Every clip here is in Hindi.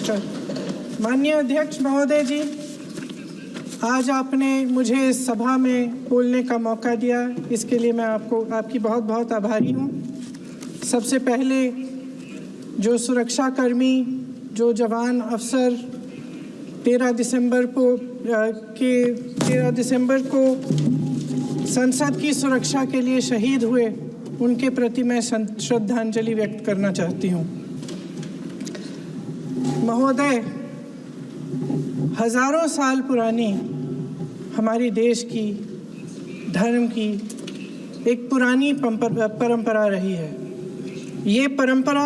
नमस्कार। माननीय अध्यक्ष महोदय जी, आज आपने मुझे इस सभा में बोलने का मौका दिया, इसके लिए मैं आपकी बहुत बहुत आभारी हूँ। सबसे पहले जो सुरक्षाकर्मी, जो जवान अफसर 13 दिसंबर को संसद की सुरक्षा के लिए शहीद हुए, उनके प्रति मैं श्रद्धांजलि व्यक्त करना चाहती हूँ। महोदय, हजारों साल पुरानी हमारी देश की, धर्म की एक पुरानी परंपरा रही है। ये परंपरा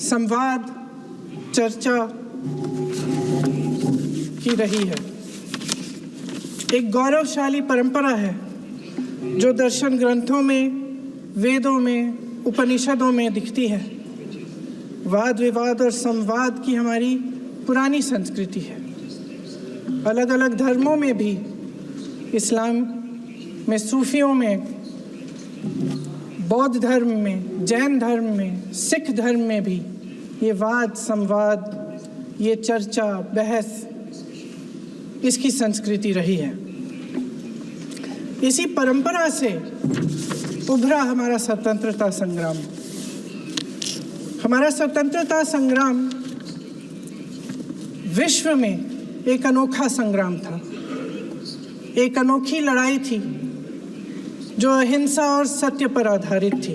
संवाद, चर्चा की रही है। एक गौरवशाली परंपरा है जो दर्शन ग्रंथों में, वेदों में, उपनिषदों में दिखती है। वाद विवाद और संवाद की हमारी पुरानी संस्कृति है। अलग अलग धर्मों में भी, इस्लाम में, सूफियों में, बौद्ध धर्म में, जैन धर्म में, सिख धर्म में भी ये वाद संवाद, ये चर्चा, बहस, इसकी संस्कृति रही है। इसी परंपरा से उभरा हमारा स्वतंत्रता संग्राम। हमारा स्वतंत्रता संग्राम विश्व में एक अनोखा संग्राम था, एक अनोखी लड़ाई थी जो अहिंसा और सत्य पर आधारित थी।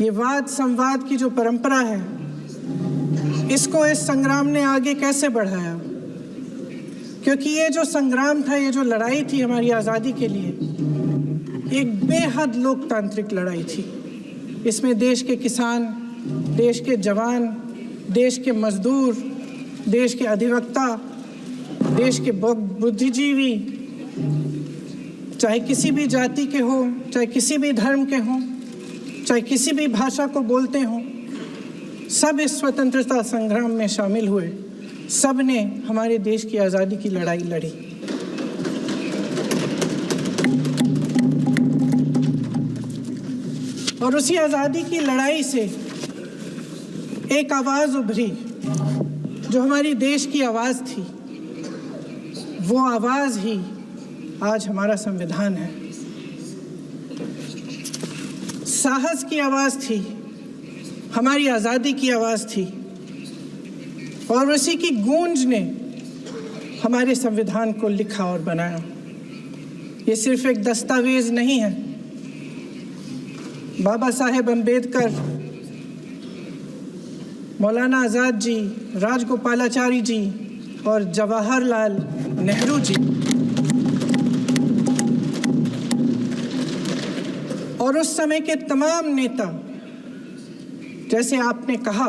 ये वाद संवाद की जो परंपरा है, इसको इस संग्राम ने आगे कैसे बढ़ाया? क्योंकि ये जो संग्राम था, ये जो लड़ाई थी हमारी आज़ादी के लिए, एक बेहद लोकतांत्रिक लड़ाई थी। इसमें देश के किसान, देश के जवान, देश के मजदूर, देश के अधिवक्ता, देश के बुद्धिजीवी, चाहे किसी भी जाति के हो, चाहे किसी भी धर्म के हों, चाहे किसी भी भाषा को बोलते हों, सब इस स्वतंत्रता संग्राम में शामिल हुए। सब ने हमारे देश की आज़ादी की लड़ाई लड़ी। और उसी आज़ादी की लड़ाई से एक आवाज़ उभरी जो हमारी देश की आवाज़ थी। वो आवाज़ ही आज हमारा संविधान है। साहस की आवाज़ थी, हमारी आज़ादी की आवाज़ थी, और उसी की गूंज ने हमारे संविधान को लिखा और बनाया। ये सिर्फ एक दस्तावेज नहीं है। बाबा साहेब अम्बेडकर, मौलाना आज़ाद जी, राजगोपालाचारी जी और जवाहरलाल नेहरू जी और उस समय के तमाम नेता, जैसे आपने कहा,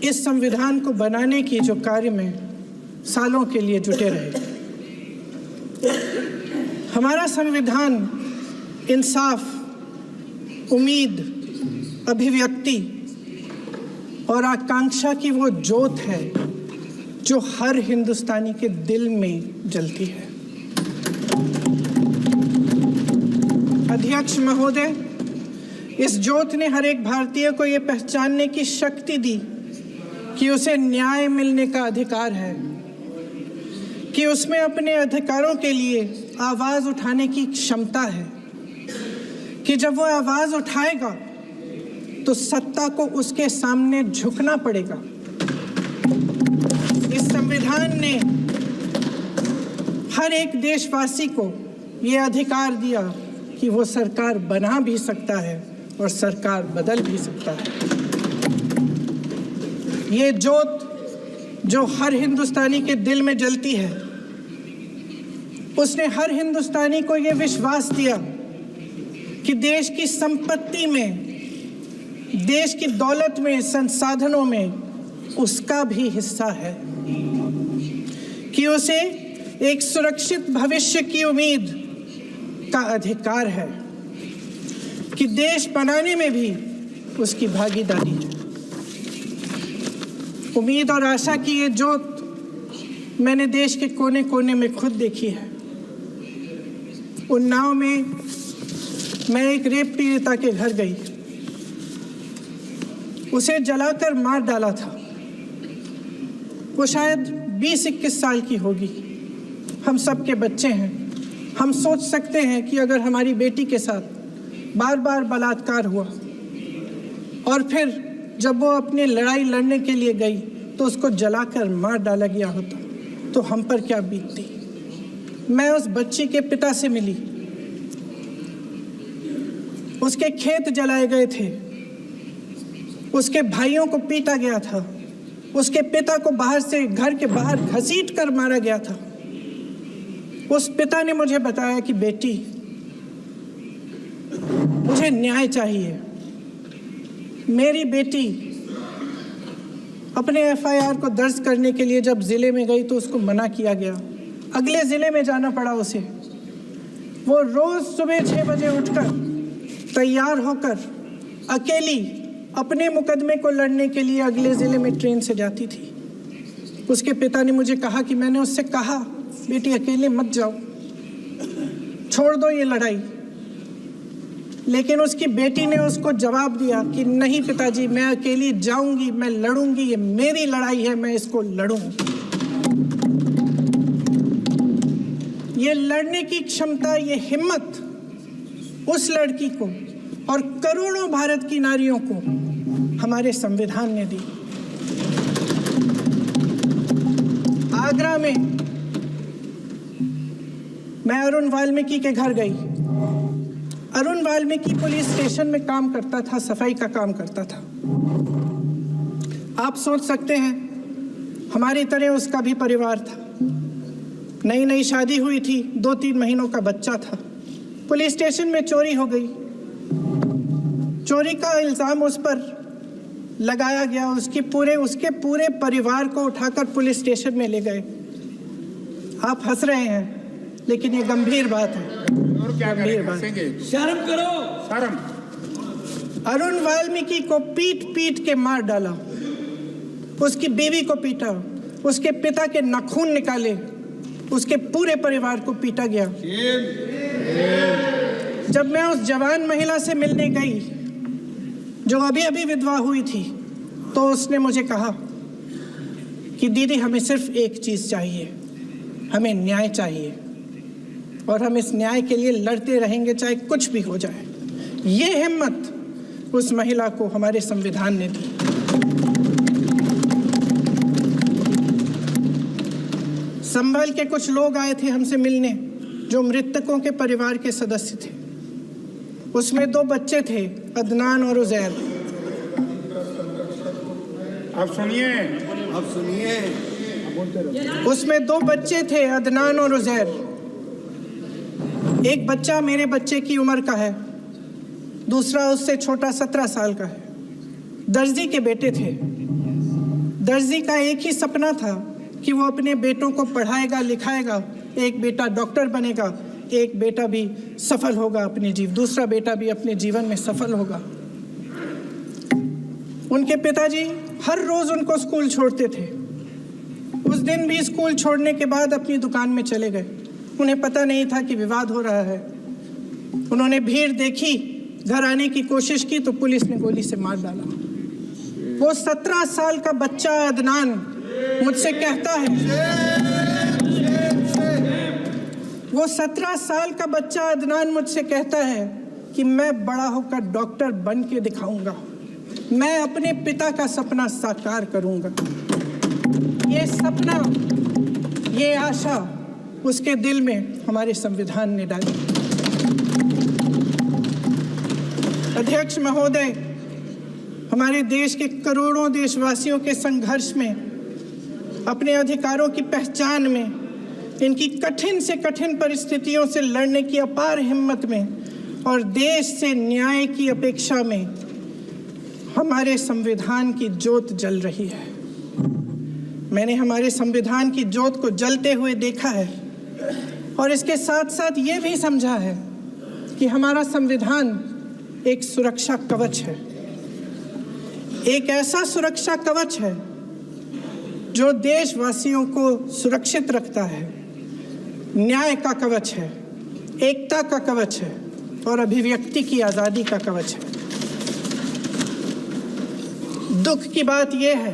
इस संविधान को बनाने की जो कार्य में सालों के लिए जुटे रहे। हमारा संविधान इंसाफ, उम्मीद, अभिव्यक्ति और आकांक्षा की वो ज्योत है जो हर हिंदुस्तानी के दिल में जलती है। अध्यक्ष महोदय, इस ज्योत ने हर एक भारतीय को ये पहचानने की शक्ति दी कि उसे न्याय मिलने का अधिकार है, कि उसमें अपने अधिकारों के लिए आवाज़ उठाने की क्षमता है, कि जब वो आवाज़ उठाएगा तो सत्ता को उसके सामने झुकना पड़ेगा। इस संविधान ने हर एक देशवासी को ये अधिकार दिया कि वो सरकार बना भी सकता है और सरकार बदल भी सकता है। ये ज्योत जो हर हिंदुस्तानी के दिल में जलती है, उसने हर हिंदुस्तानी को ये विश्वास दिया कि देश की संपत्ति में, देश की दौलत में, संसाधनों में उसका भी हिस्सा है, कि उसे एक सुरक्षित भविष्य की उम्मीद का अधिकार है, कि देश बनाने में भी उसकी भागीदारी है। उम्मीद और आशा की ये ज्योत मैंने देश के कोने कोने में खुद देखी है। उन्नाव में मैं एक रेप पीड़िता के घर गई। उसे जलाकर मार डाला था। वो शायद 20-21 साल की होगी। हम सब के बच्चे हैं। हम सोच सकते हैं कि अगर हमारी बेटी के साथ बार बार बलात्कार हुआ और फिर जब वो अपनी लड़ाई लड़ने के लिए गई तो उसको जलाकर मार डाला गया होता तो हम पर क्या बीतती। मैं उस बच्ची के पिता से मिली। उसके खेत जलाए गए थे, उसके भाइयों को पीटा गया था, उसके पिता को बाहर से घर के बाहर घसीट कर मारा गया था। उस पिता ने मुझे बताया कि बेटी, मुझे न्याय चाहिए। मेरी बेटी अपने एफआईआर को दर्ज करने के लिए जब ज़िले में गई तो उसको मना किया गया। अगले ज़िले में जाना पड़ा उसे। वो रोज़ सुबह 6 बजे उठकर तैयार होकर अकेली अपने मुकदमे को लड़ने के लिए अगले ज़िले में ट्रेन से जाती थी। उसके पिता ने मुझे कहा कि मैंने उससे कहा, बेटी अकेले मत जाओ, छोड़ दो ये लड़ाई। लेकिन उसकी बेटी ने उसको जवाब दिया कि नहीं पिताजी, मैं अकेली जाऊंगी, मैं लड़ूंगी, ये मेरी लड़ाई है, मैं इसको लड़ूंगी। ये लड़ने की क्षमता, ये हिम्मत उस लड़की को और करोड़ों भारत की नारियों को हमारे संविधान ने दी। आगरा में मैं अरुण वाल्मीकि के घर गई। अरुण वाल्मीकि पुलिस स्टेशन में काम करता था, सफाई का काम करता था। आप सोच सकते हैं हमारी तरह उसका भी परिवार था। नई नई शादी हुई थी, 2-3 महीनों का बच्चा था। पुलिस स्टेशन में चोरी हो गई। चोरी का इल्ज़ाम उस पर लगाया गया। उसके पूरे परिवार को उठाकर पुलिस स्टेशन में ले गए। आप हंस रहे हैं, लेकिन ये गंभीर बात है। गंभीर बात। शर्म करो, शर्म। अरुण वाल्मीकि को पीट पीट के मार डाला। उसकी बीवी को पीटा, उसके पिता के नाखून निकाले, उसके पूरे परिवार को पीटा गया। जब मैं उस जवान महिला से मिलने गई जो अभी अभी विधवा हुई थी, तो उसने मुझे कहा कि दीदी, हमें सिर्फ एक चीज़ चाहिए, हमें न्याय चाहिए और हम इस न्याय के लिए लड़ते रहेंगे, चाहे कुछ भी हो जाए। ये हिम्मत उस महिला को हमारे संविधान ने दी। संभल के कुछ लोग आए थे हमसे मिलने, जो मृतकों के परिवार के सदस्य थे। उसमें 2 बच्चे थे, अदनान और उजैर। अब सुनिए। उसमें 2 बच्चे थे, अदनान और उजैर। एक बच्चा मेरे बच्चे की उम्र का है, दूसरा उससे छोटा 17 साल का है। दर्जी के बेटे थे। दर्जी का एक ही सपना था कि वो अपने बेटों को पढ़ाएगा, लिखाएगा। एक बेटा डॉक्टर बनेगा, एक बेटा भी सफल होगा दूसरा बेटा भी अपने जीवन में सफल होगा। उनके पिताजी हर रोज उनको स्कूल छोड़ते थे। उस दिन भी स्कूल छोड़ने के बाद अपनी दुकान में चले गए। उन्हें पता नहीं था कि विवाद हो रहा है। उन्होंने भीड़ देखी, घर आने की कोशिश की तो पुलिस ने गोली से मार डाला। वो 17 साल का बच्चा अदनान मुझसे कहता है, वो 17 साल का बच्चा अदनान मुझसे कहता है कि मैं बड़ा होकर डॉक्टर बन के दिखाऊंगा, मैं अपने पिता का सपना साकार करूंगा। ये सपना, ये आशा उसके दिल में हमारे संविधान ने डाली। अध्यक्ष महोदय, हमारे देश के करोड़ों देशवासियों के संघर्ष में, अपने अधिकारों की पहचान में, इनकी कठिन से कठिन परिस्थितियों से लड़ने की अपार हिम्मत में और देश से न्याय की अपेक्षा में हमारे संविधान की ज्योत जल रही है। मैंने हमारे संविधान की ज्योत को जलते हुए देखा है और इसके साथ साथ ये भी समझा है कि हमारा संविधान एक सुरक्षा कवच है। एक ऐसा सुरक्षा कवच है जो देशवासियों को सुरक्षित रखता है, न्याय का कवच है, एकता का कवच है और अभिव्यक्ति की आज़ादी का कवच है। दुख की बात यह है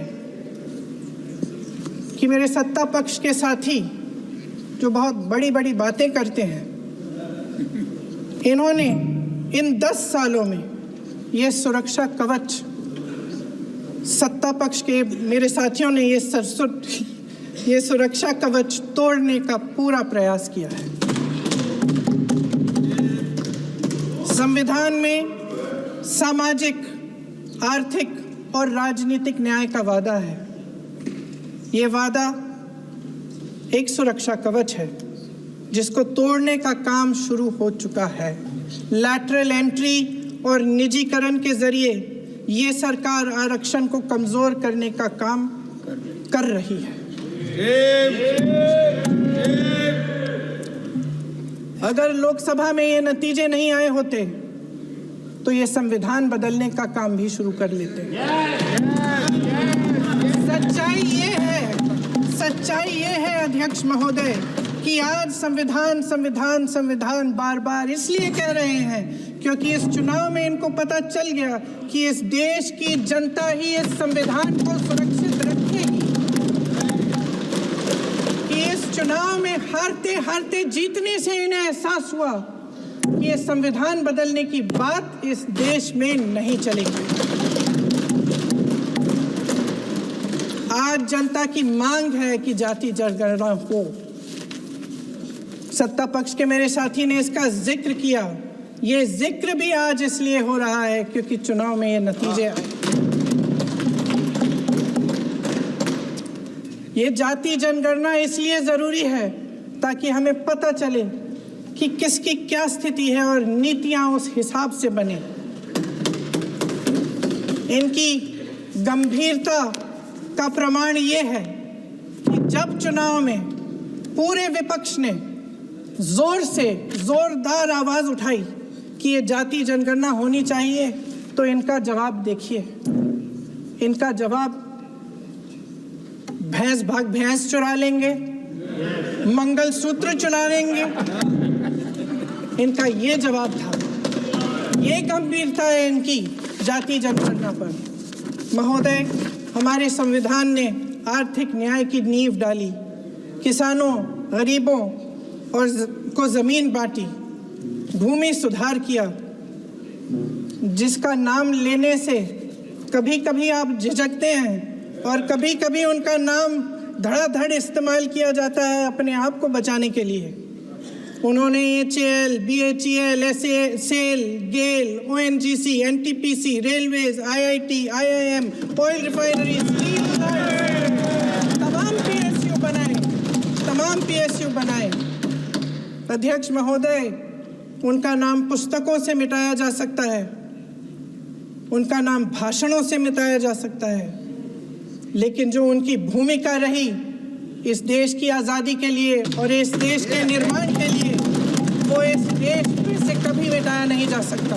कि मेरे सत्ता पक्ष के साथी जो बहुत बड़ी बड़ी बातें करते हैं, इन्होंने इन 10 सालों में ये सुरक्षा कवच, सत्ता पक्ष के मेरे साथियों ने ये सुरक्षा कवच तोड़ने का पूरा प्रयास किया है। संविधान में सामाजिक, आर्थिक और राजनीतिक न्याय का वादा है। ये वादा एक सुरक्षा कवच है जिसको तोड़ने का काम शुरू हो चुका है। लैटरल एंट्री और निजीकरण के जरिए ये सरकार आरक्षण को कमजोर करने का काम कर रही है। अगर लोकसभा में ये नतीजे नहीं आए होते तो ये संविधान बदलने का काम भी शुरू कर लेते। सच्चाई ये है अध्यक्ष महोदय कि आज संविधान बार बार इसलिए कह रहे हैं क्योंकि इस चुनाव में इनको पता चल गया कि इस देश की जनता ही इस संविधान को सुरक्षित रखेगी, कि इस चुनाव में हारते जीतने से इन्हें एहसास हुआ कि ये संविधान बदलने की बात इस देश में नहीं चलेगी। आज जनता की मांग है कि जाति जनगणना हो। सत्ता पक्ष के मेरे साथी ने इसका जिक्र किया। ये जिक्र भी आज इसलिए हो रहा है क्योंकि चुनाव में ये नतीजे आए। ये जाति जनगणना इसलिए जरूरी है ताकि हमें पता चले कि किसकी क्या स्थिति है और नीतियां उस हिसाब से बने। इनकी गंभीरता का प्रमाण ये है कि जब चुनाव में पूरे विपक्ष ने जोरदार आवाज उठाई कि ये जाति जनगणना होनी चाहिए, तो इनका जवाब देखिए। इनका जवाब भैंस भाग भैंस चुरा लेंगे, मंगलसूत्र चुरा लेंगे, इनका ये जवाब था। ये गंभीरता है इनकी जाति जनगणना पर। महोदय, हमारे संविधान ने आर्थिक न्याय की नींव डाली, किसानों, गरीबों और को जमीन बांटी, भूमि सुधार किया, जिसका नाम लेने से कभी कभी आप झिझकते हैं और कभी कभी उनका नाम धड़ाधड़ इस्तेमाल किया जाता है अपने आप को बचाने के लिए। उन्होंने HAL, BHEL, SAIL, GAIL, ONGC, NTPC, railways, IIT, IIM, oil refinery, तमाम PSU बनाए। अध्यक्ष महोदय, उनका नाम पुस्तकों से मिटाया जा सकता है, उनका नाम भाषणों से मिटाया जा सकता है, लेकिन जो उनकी भूमिका रही इस देश की आज़ादी के लिए और इस देश के निर्माण के लिए, वो इस देश में से कभी मिटाया नहीं जा सकता।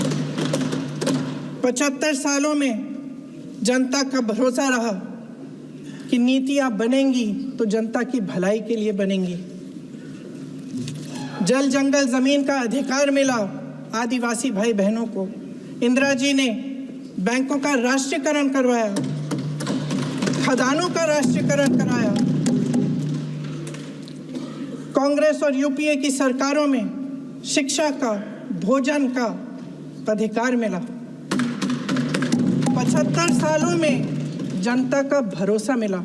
75 सालों में जनता का भरोसा रहा कि नीतियां बनेंगी तो जनता की भलाई के लिए बनेंगी। जल जंगल जमीन का अधिकार मिला आदिवासी भाई बहनों को। इंदिरा जी ने बैंकों का राष्ट्रीयकरण करवाया, खदानों का राष्ट्रीयकरण कराया। कांग्रेस और यूपीए की सरकारों में शिक्षा का, भोजन का अधिकार मिला। 75 सालों में जनता का भरोसा मिला।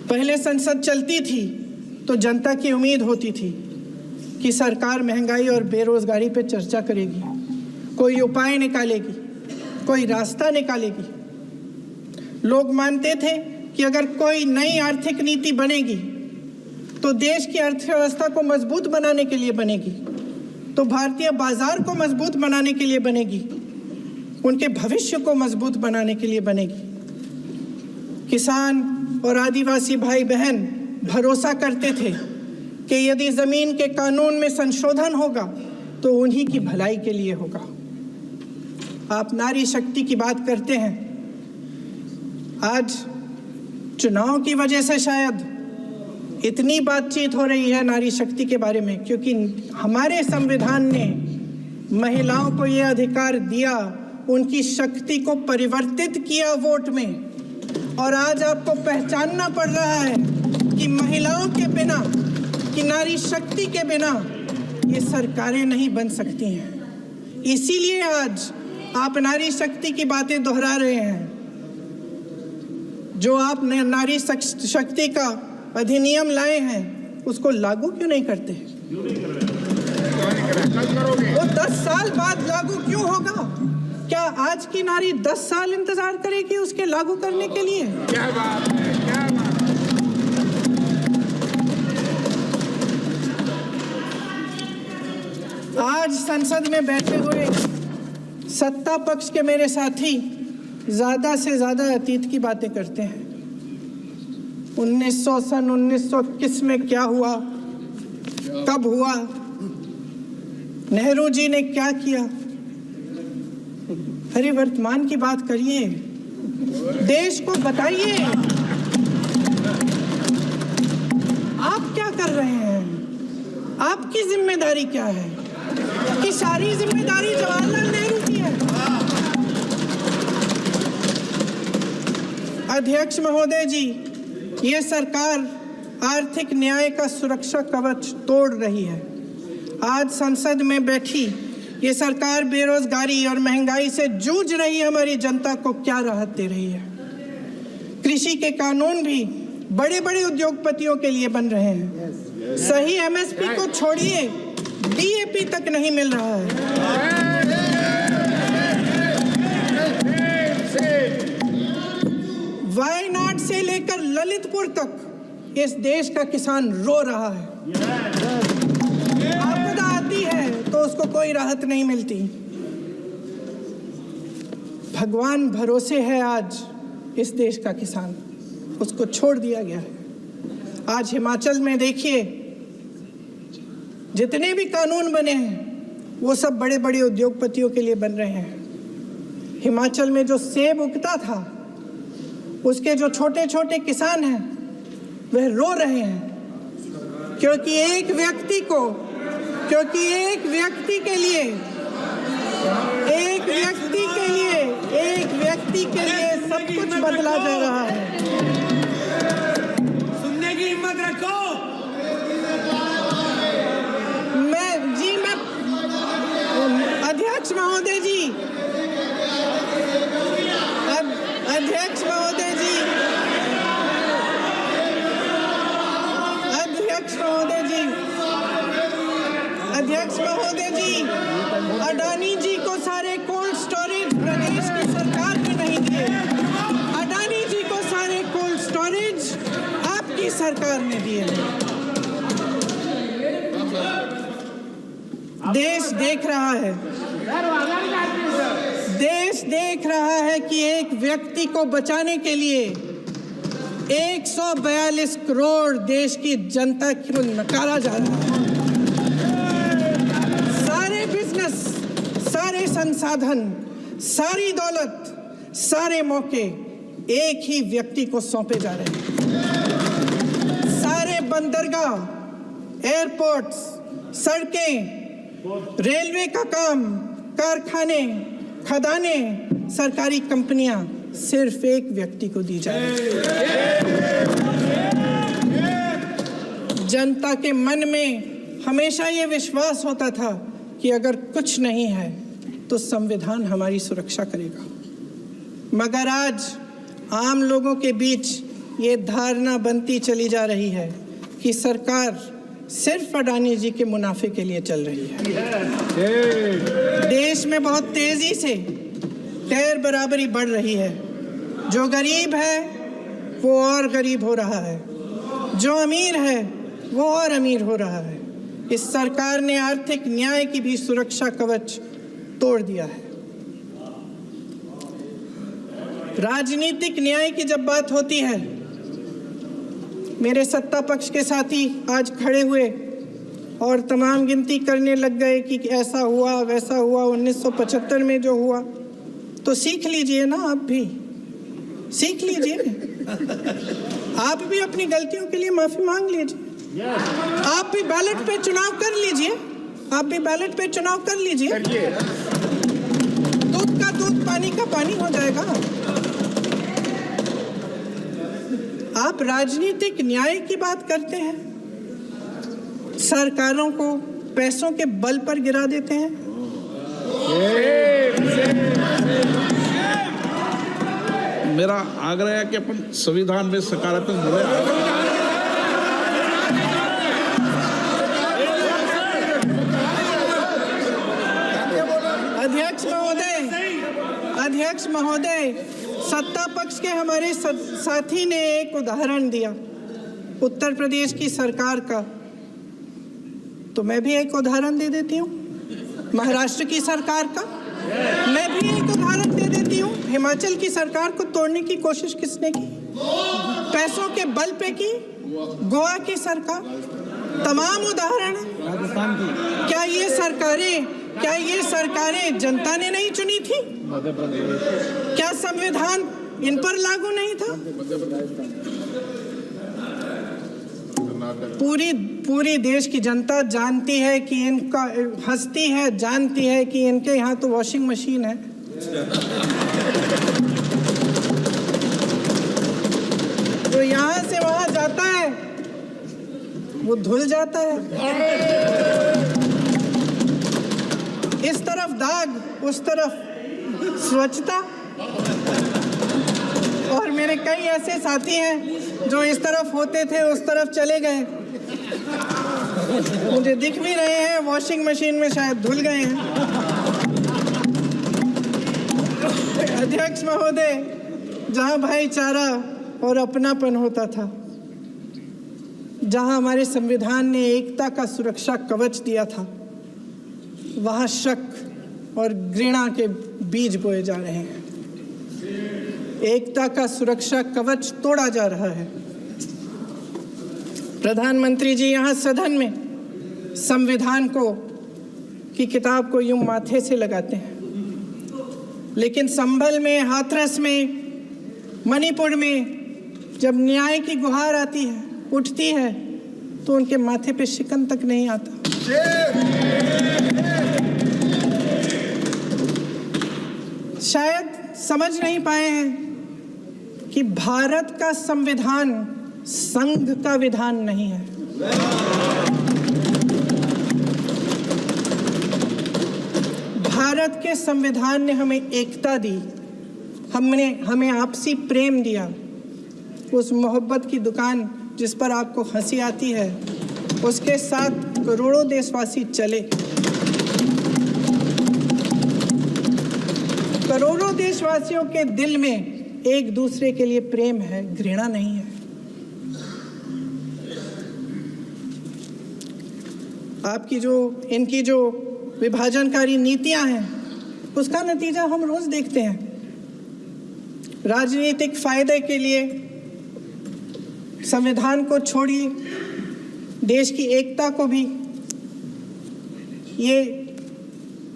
पहले संसद चलती थी तो जनता की उम्मीद होती थी कि सरकार महंगाई और बेरोजगारी पर चर्चा करेगी, कोई उपाय निकालेगी, कोई रास्ता निकालेगी। लोग मानते थे कि अगर कोई नई आर्थिक नीति बनेगी तो देश की अर्थव्यवस्था को मजबूत बनाने के लिए बनेगी, तो भारतीय बाजार को मजबूत बनाने के लिए बनेगी, उनके भविष्य को मजबूत बनाने के लिए बनेगी। किसान और आदिवासी भाई बहन भरोसा करते थे कि यदि जमीन के कानून में संशोधन होगा तो उन्हीं की भलाई के लिए होगा। आप नारी शक्ति की बात करते हैं। आज चुनाव की वजह से शायद इतनी बातचीत हो रही है नारी शक्ति के बारे में, क्योंकि हमारे संविधान ने महिलाओं को ये अधिकार दिया उनकी शक्ति को परिवर्तित किया वोट में, और आज आपको पहचानना पड़ रहा है कि महिलाओं के बिना, कि नारी शक्ति के बिना ये सरकारें नहीं बन सकती हैं। इसीलिए आज आप नारी शक्ति की बातें दोहरा रहे हैं। जो आप नारी शक्ति का अधिनियम लाए हैं उसको लागू क्यों नहीं करते? वो 10 साल बाद लागू क्यों होगा? क्या आज की नारी 10 साल इंतजार करेगी उसके लागू करने के लिए? क्या बात है, क्या बात है। आज संसद में बैठे हुए सत्ता पक्ष के मेरे साथी ज्यादा से ज्यादा अतीत की बातें करते हैं। 1921 में क्या हुआ, कब हुआ, नेहरू जी ने क्या किया? अरे वर्तमान की बात करिए, देश को बताइए आप क्या कर रहे हैं, आपकी जिम्मेदारी क्या है? कि सारी जिम्मेदारी जवाहरलाल नेहरू की है। अध्यक्ष महोदय जी, ये सरकार आर्थिक न्याय का सुरक्षा कवच तोड़ रही है। आज संसद में बैठी ये सरकार बेरोजगारी और महंगाई से जूझ रही हमारी जनता को क्या राहत दे रही है? कृषि के कानून भी बड़े बड़े उद्योगपतियों के लिए बन रहे हैं। सही एमएसपी को छोड़िए, डीएपी तक नहीं मिल रहा है। वायनाड से लेकर ललितपुर तक इस देश का किसान रो रहा है। आपदा आती है तो उसको कोई राहत नहीं मिलती। भगवान भरोसे है आज इस देश का किसान, उसको छोड़ दिया गया है। आज हिमाचल में देखिए, जितने भी कानून बने हैं वो सब बड़े बड़े उद्योगपतियों के लिए बन रहे हैं। हिमाचल में जो सेब उगता था उसके जो छोटे छोटे किसान हैं वह रो रहे हैं, क्योंकि एक व्यक्ति के लिए सब कुछ बदला जा रहा है। सुनने की हिम्मत रखो। अध्यक्ष महोदय जी, अध्यक्ष महोदय जी, अडानी जी को सारे कोल्ड स्टोरेज प्रदेश की सरकार ने नहीं दिए। अडानी जी को सारे कोल्ड स्टोरेज आपकी सरकार ने दिए। देश देख रहा है कि एक व्यक्ति को बचाने के लिए 142 करोड़ देश की जनता को नकारा जा रहा है। सारे बिजनेस, सारे संसाधन, सारी दौलत, सारे मौके एक ही व्यक्ति को सौंपे जा रहे हैं। सारे बंदरगाह, एयरपोर्ट्स, सड़कें, रेलवे का काम, कारखाने, खदाने, सरकारी कंपनियां सिर्फ एक व्यक्ति को दी जा रही है। जनता के मन में हमेशा ये विश्वास होता था कि अगर कुछ नहीं है तो संविधान हमारी सुरक्षा करेगा, मगर आज आम लोगों के बीच ये धारणा बनती चली जा रही है कि सरकार सिर्फ अडानी जी के मुनाफे के लिए चल रही है। देश में बहुत तेजी से गैर बराबरी बढ़ रही है। जो गरीब है वो और गरीब हो रहा है, जो अमीर है वो और अमीर हो रहा है। इस सरकार ने आर्थिक न्याय की भी सुरक्षा कवच तोड़ दिया है। राजनीतिक न्याय की जब बात होती है, मेरे सत्ता पक्ष के साथी आज खड़े हुए और तमाम गिनती करने लग गए कि ऐसा हुआ वैसा हुआ, 1975 में जो हुआ, तो सीख लीजिए ना, आप भी सीख लीजिए। आप भी अपनी गलतियों के लिए माफी मांग लीजिए। आप भी बैलेट पे चुनाव कर लीजिए। दूध का दूध पानी का पानी हो जाएगा। आप राजनीतिक न्याय की बात करते हैं, सरकारों को पैसों के बल पर गिरा देते हैं। मेरा आग्रह है कि अपन संविधान में सकारात्मक बोले। अध्यक्ष महोदय, सत्ता पक्ष के हमारे साथी ने एक उदाहरण दिया उत्तर प्रदेश की सरकार का, तो मैं भी एक उदाहरण दे देती हूँ महाराष्ट्र की सरकार का। मैं भी एक उदाहरण दे देती हूँ हिमाचल की सरकार को तोड़ने की कोशिश किसने की, पैसों के बल पे की, गोवा की सरकार। तमाम उदाहरण राजस्थान की। क्या ये सरकारें जनता ने नहीं चुनी थी? क्या संविधान इन पर लागू नहीं था? पूरी देश की जनता जानती है कि इनका हंसती है, जानती है कि इनके यहाँ तो वॉशिंग मशीन है। तो यहाँ से वहां जाता है, वो धुल जाता है। इस तरफ दाग, उस तरफ स्वच्छता। और मेरे कई ऐसे साथी हैं जो इस तरफ होते थे उस तरफ चले गए, मुझे दिख भी रहे हैं, वॉशिंग मशीन में शायद धुल गए हैं। अध्यक्ष महोदय, जहां भाईचारा और अपनापन होता था, जहां हमारे संविधान ने एकता का सुरक्षा कवच दिया था, वहां शक और घृणा के बीज बोए जा रहे हैं। एकता का सुरक्षा कवच तोड़ा जा रहा है। प्रधानमंत्री जी यहाँ सदन में संविधान की किताब को यूं माथे से लगाते हैं, लेकिन संभल में, हाथरस में, मणिपुर में जब न्याय की गुहार आती है, उठती है, तो उनके माथे पे शिकन तक नहीं आता। शायद समझ नहीं पाए हैं कि भारत का संविधान संघ का विधान नहीं है। भारत के संविधान ने हमें एकता दी, हमें आपसी प्रेम दिया। उस मोहब्बत की दुकान जिस पर आपको हंसी आती है, उसके साथ करोड़ों देशवासी चले। करोड़ों देशवासियों के दिल में एक दूसरे के लिए प्रेम है, घृणा नहीं है। इनकी जो विभाजनकारी नीतियां हैं, उसका नतीजा हम रोज देखते हैं। राजनीतिक फायदे के लिए संविधान को छोड़िए, देश की एकता को भी ये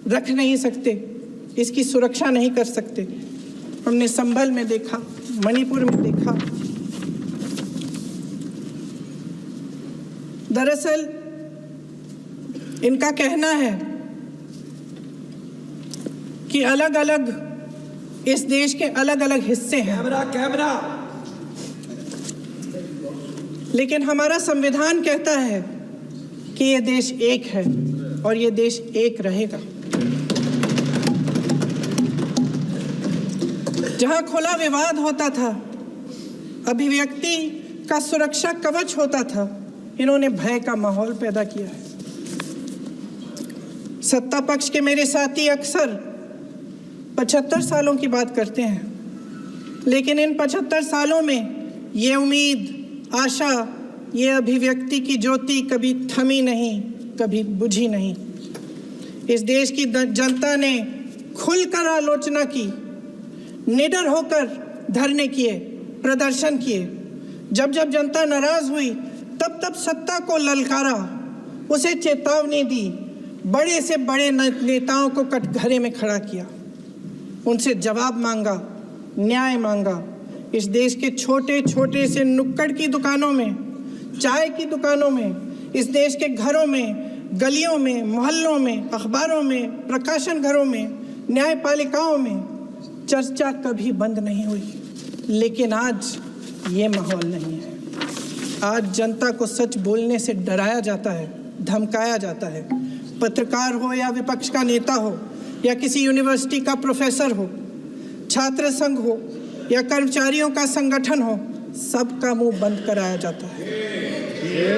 रख नहीं सकते, इसकी सुरक्षा नहीं कर सकते। हमने संभल में देखा, मणिपुर में देखा। दरअसल इनका कहना है कि अलग अलग इस देश के अलग अलग हिस्से हैं। कैमरा। लेकिन हमारा संविधान कहता है कि ये देश एक है और ये देश एक रहेगा। जहां खुला विवाद होता था, अभिव्यक्ति का सुरक्षा कवच होता था, इन्होंने भय का माहौल पैदा किया है। सत्ता पक्ष के मेरे साथी अक्सर 75 सालों की बात करते हैं, लेकिन इन 75 सालों में ये उम्मीद, आशा, ये अभिव्यक्ति की ज्योति कभी थमी नहीं, कभी बुझी नहीं। इस देश की जनता ने खुलकर आलोचना की, निडर होकर धरने किए, प्रदर्शन किए। जब जब जनता नाराज हुई, तब तब सत्ता को ललकारा, उसे चेतावनी दी, बड़े से बड़े नेताओं को कटघरे में खड़ा किया, उनसे जवाब मांगा, न्याय मांगा। इस देश के छोटे छोटे से नुक्कड़ की दुकानों में, चाय की दुकानों में, इस देश के घरों में, गलियों में, मोहल्लों में, अखबारों में, प्रकाशन घरों में, न्यायपालिकाओं में चर्चा कभी बंद नहीं हुई, लेकिन आज ये माहौल नहीं है। आज जनता को सच बोलने से डराया जाता है, धमकाया जाता है। पत्रकार हो या विपक्ष का नेता हो या किसी यूनिवर्सिटी का प्रोफेसर हो, छात्र संघ हो या कर्मचारियों का संगठन हो, सबका मुंह बंद कराया जाता है।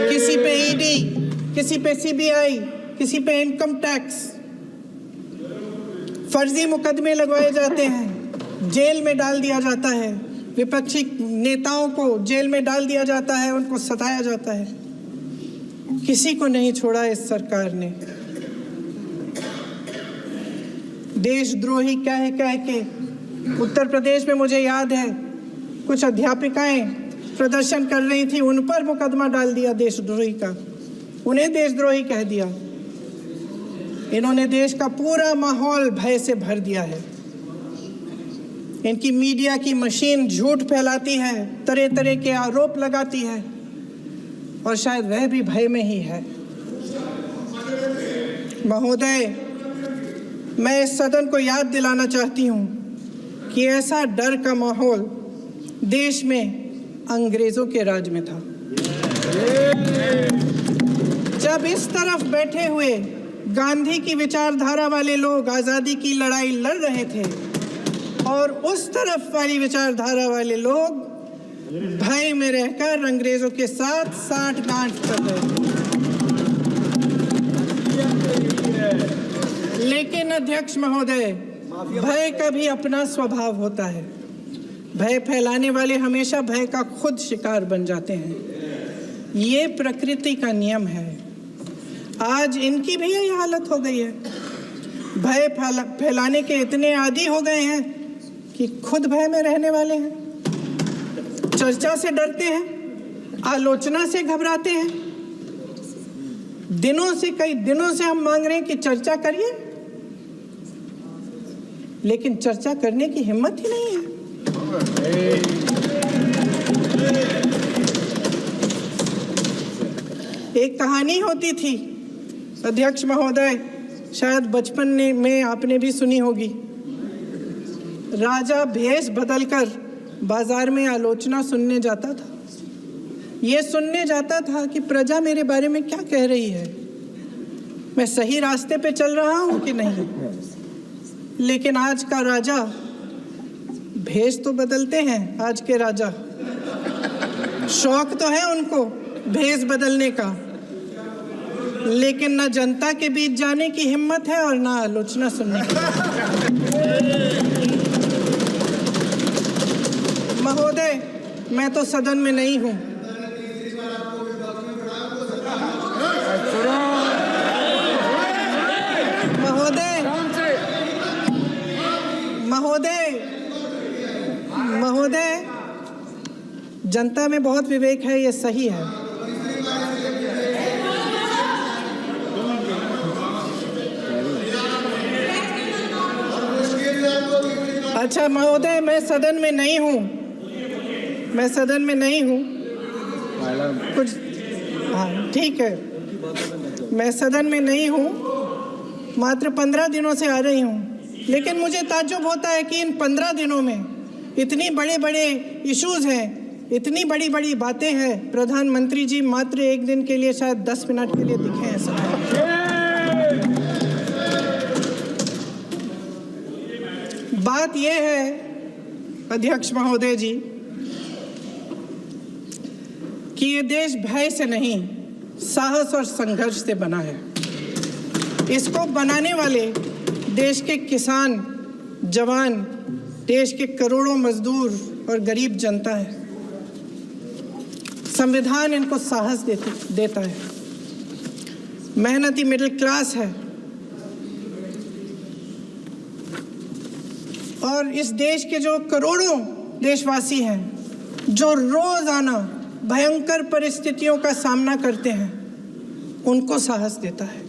किसी पे ईडी, किसी पे सीबीआई, किसी पे इनकम टैक्स, फर्जी मुकदमे लगवाए जाते हैं, जेल में डाल दिया जाता है। विपक्षी नेताओं को जेल में डाल दिया जाता है, उनको सताया जाता है। किसी को नहीं छोड़ा इस सरकार ने। देशद्रोही कह के उत्तर प्रदेश में मुझे याद है कुछ अध्यापिकाएं प्रदर्शन कर रही थी, उन पर मुकदमा डाल दिया देशद्रोही का, उन्हें देशद्रोही कह दिया। इन्होंने देश का पूरा माहौल भय से भर दिया है। इनकी मीडिया की मशीन झूठ फैलाती है, तरह तरह के आरोप लगाती है, और शायद वह भी भय में ही है। महोदय, मैं इस सदन को याद दिलाना चाहती हूँ कि ऐसा डर का माहौल देश में अंग्रेजों के राज में था। जब इस तरफ बैठे हुए गांधी की विचारधारा वाले लोग आज़ादी की लड़ाई लड़ रहे थे और उस तरफ वाली विचारधारा वाले लोग भय में रहकर अंग्रेजों के साथ साठ-गांठ कर रहे थे। लेकिन अध्यक्ष महोदय, भय का भी अपना स्वभाव होता है। भय फैलाने वाले हमेशा भय का खुद शिकार बन जाते हैं। ये प्रकृति का नियम है। आज इनकी भी यही हालत हो गई है। भय फैलाने के इतने आदी हो गए हैं कि खुद भय में रहने वाले हैं। चर्चा से डरते हैं, आलोचना से घबराते हैं। कई दिनों से हम मांग रहे हैं कि चर्चा करिए, लेकिन चर्चा करने की हिम्मत ही नहीं है। एक कहानी होती थी अध्यक्ष महोदय, शायद बचपन में आपने भी सुनी होगी। राजा भेष बदलकर बाजार में आलोचना सुनने जाता था। ये सुनने जाता था कि प्रजा मेरे बारे में क्या कह रही है, मैं सही रास्ते पे चल रहा हूँ कि नहीं। लेकिन आज का राजा, भेष तो बदलते हैं आज के राजा, शौक तो है उनको भेष बदलने का, लेकिन ना जनता के बीच जाने की हिम्मत है और ना आलोचना सुनने की। महोदय, मैं तो सदन में नहीं हूँ। महोदय, जनता में बहुत विवेक है, ये सही है। अच्छा महोदय, मैं सदन में नहीं हूँ। कुछ हाँ ठीक है, मैं सदन में नहीं हूँ, मात्र 15 दिनों से आ रही हूँ। लेकिन मुझे ताज्जुब होता है कि इन 15 दिनों में इतनी बड़े इश्यूज हैं, इतनी बड़ी बातें हैं। प्रधानमंत्री जी मात्र एक दिन के लिए, शायद 10 मिनट के लिए दिखे हैं सब। बात यह है अध्यक्ष महोदय जी कि ये देश भय से नहीं, साहस और संघर्ष से बना है। इसको बनाने वाले देश के किसान, जवान, देश के करोड़ों मजदूर और गरीब जनता है। संविधान इनको साहस देता है। मेहनती मिडिल क्लास है। और इस देश के जो करोड़ों देशवासी हैं, जो रोजाना भयंकर परिस्थितियों का सामना करते हैं, उनको साहस देता है।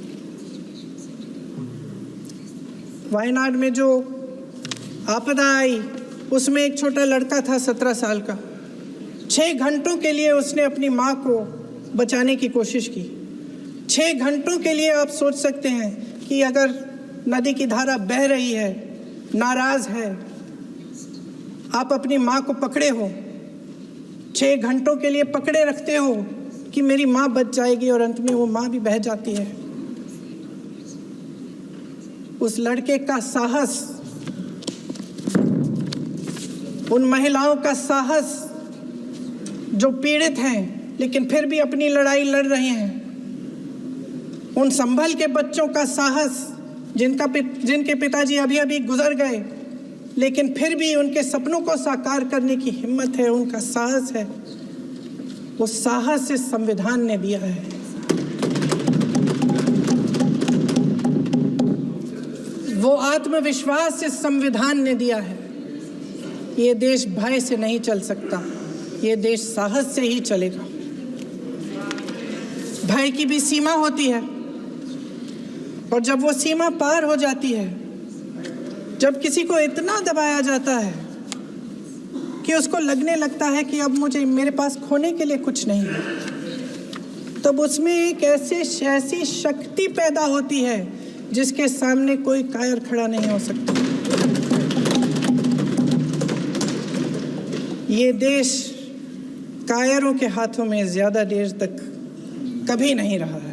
वायनाड में जो आपदा आई, उसमें एक छोटा लड़का था 17 साल का। 6 घंटों के लिए उसने अपनी माँ को बचाने की कोशिश की। 6 घंटों के लिए आप सोच सकते हैं कि अगर नदी की धारा बह रही है, नाराज है, आप अपनी माँ को पकड़े हो, 6 घंटों के लिए पकड़े रखते हो कि मेरी माँ बच जाएगी, और अंत में वो माँ भी बह जाती है। उस लड़के का साहस, उन महिलाओं का साहस जो पीड़ित हैं लेकिन फिर भी अपनी लड़ाई लड़ रहे हैं, उन संभल के बच्चों का साहस जिनके पिताजी अभी अभी गुजर गए लेकिन फिर भी उनके सपनों को साकार करने की हिम्मत है, उनका साहस है, वो साहस इस संविधान ने दिया है। वो आत्मविश्वास इस संविधान ने दिया है। ये देश भय से नहीं चल सकता, ये देश साहस से ही चलेगा। भय की भी सीमा होती है, और जब वो सीमा पार हो जाती है, जब किसी को इतना दबाया जाता है कि उसको लगने लगता है कि अब मेरे पास खोने के लिए कुछ नहीं है, तब उसमें एक ऐसी शक्ति पैदा होती है जिसके सामने कोई कायर खड़ा नहीं हो सकता। ये देश कायरों के हाथों में ज्यादा देर तक कभी नहीं रहा है।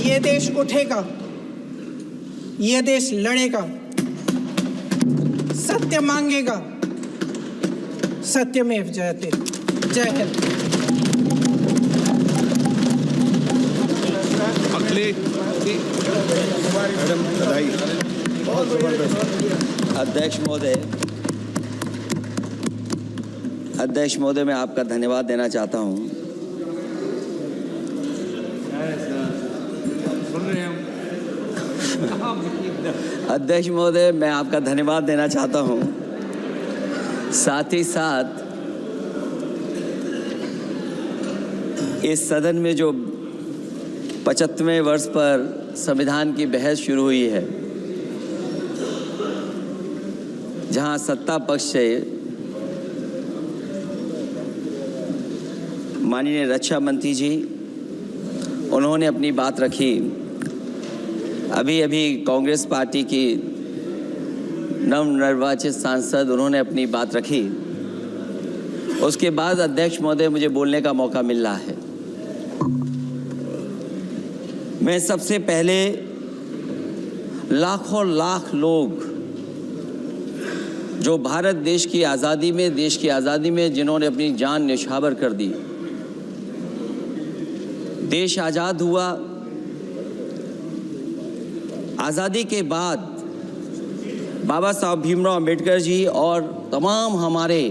ये देश उठेगा, ये देश लड़ेगा, सत्य मांगेगा, सत्यमेव जयते। जय हिंद। अध्यक्ष महोदय, मैं आपका धन्यवाद देना चाहता हूं। अध्यक्ष महोदय, मैं आपका धन्यवाद देना चाहता हूं। साथ ही साथ इस सदन में जो 75वें वर्ष पर संविधान की बहस शुरू हुई है, जहां सत्ता पक्ष से माननीय रक्षा मंत्री जी उन्होंने अपनी बात रखी। अभी अभी कांग्रेस पार्टी की नवनिर्वाचित सांसद उन्होंने अपनी बात रखी। उसके बाद अध्यक्ष महोदय मुझे बोलने का मौका मिल रहा है। मैं सबसे पहले लाखों लाख लोग जो भारत देश की आज़ादी में जिन्होंने अपनी जान न्यौछावर कर दी, देश आज़ाद हुआ। आज़ादी के बाद बाबा साहब भीमराव अंबेडकर जी और तमाम हमारे